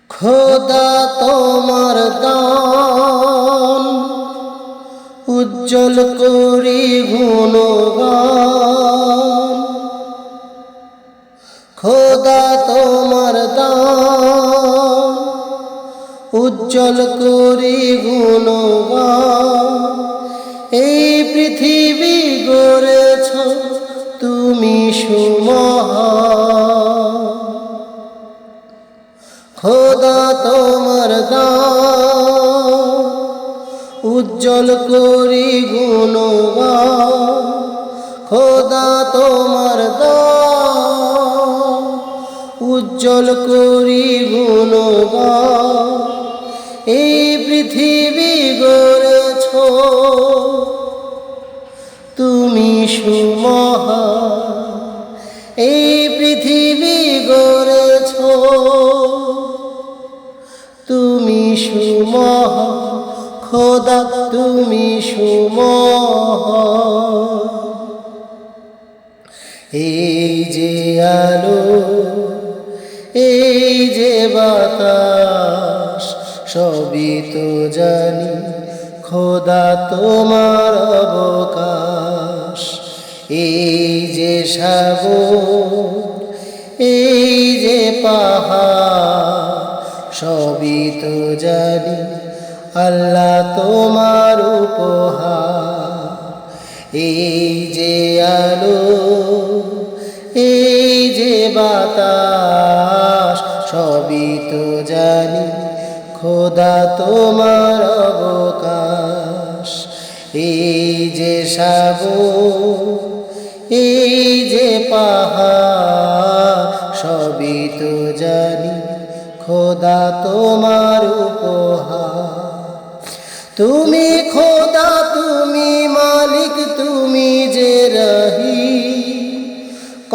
খোদা তোমার দান উজ্জ্বল করি গুণগান। খোদা তোমার দান উজ্জ্বল করি গুণগান। এই পৃথিবী গড়েছ তুমি সুমহান। খোদা তোমার দান উজ্জ্বল করি গুণগান। খোদা তোমার দান উজ্জ্বল করি গুণগান। এই পৃথিবী গড়েছ তুমি সুমহান। এই পৃথিবী গড়েছ তুমি সুমহান। খোদা তুমি সুমহান। এই যে আলো এই যে বাতাস সবই তো জানি খোদা তোমার অবকাশ। এই যে সাগর এই যে পাহাড় সবই তো জানি আল্লাহ তোমার উপহার। এই যে আলো এই যে বাতাস সবই তো জানি খোদা তোমার অবকাশ। এই যে সাগর এই যে পাহাড় সবই তো জানি খোদা তোমার উপহার। তুমি খোদা তুমি মালিক তুমি যে রহি।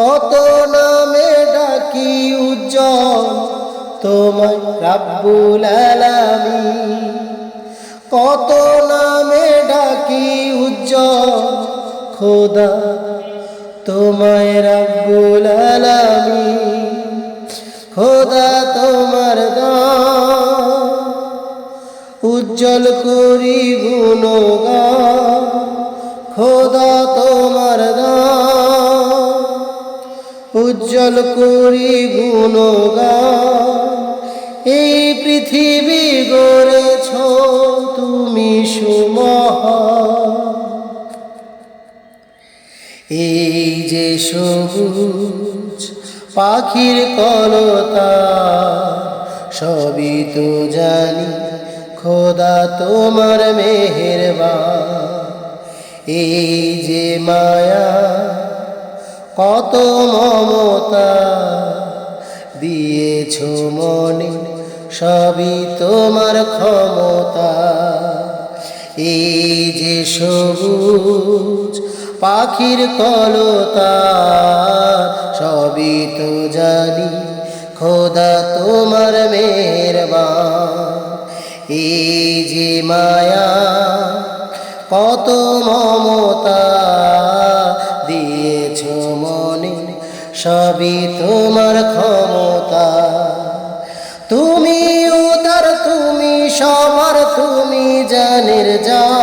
কত নামে ডাকি উজ্জ্বল তোমায় রাব্বুল আলামিন। কত নামে ডাকি উজ্জ্বল খোদা তোমায় রাব্বুল আলামিন। খোদা তোমার দান উজ্জ্বল করি গুণগান। খোদা তোমার দান উজ্জ্বল করি গুণগান। এই পৃথিবী গড়েছ তুমি সুমহান। এই যে সবুজ পাখির কলতান সবই তো জানি খোদা তোমার মেহেরবান। এই যে মায়া কত মমতা দিয়েছ মনে সবই তোমার ক্ষমতা। এই যে সবুজ পাখির কলতান সবই তো জানি খোদা তোমার মেহেরবান। এই যে মায়া কত মমতা দিয়েছ মনে সবই তোমার ক্ষমতা। তুমি উদার তুমি সবার তুমি জানের জান।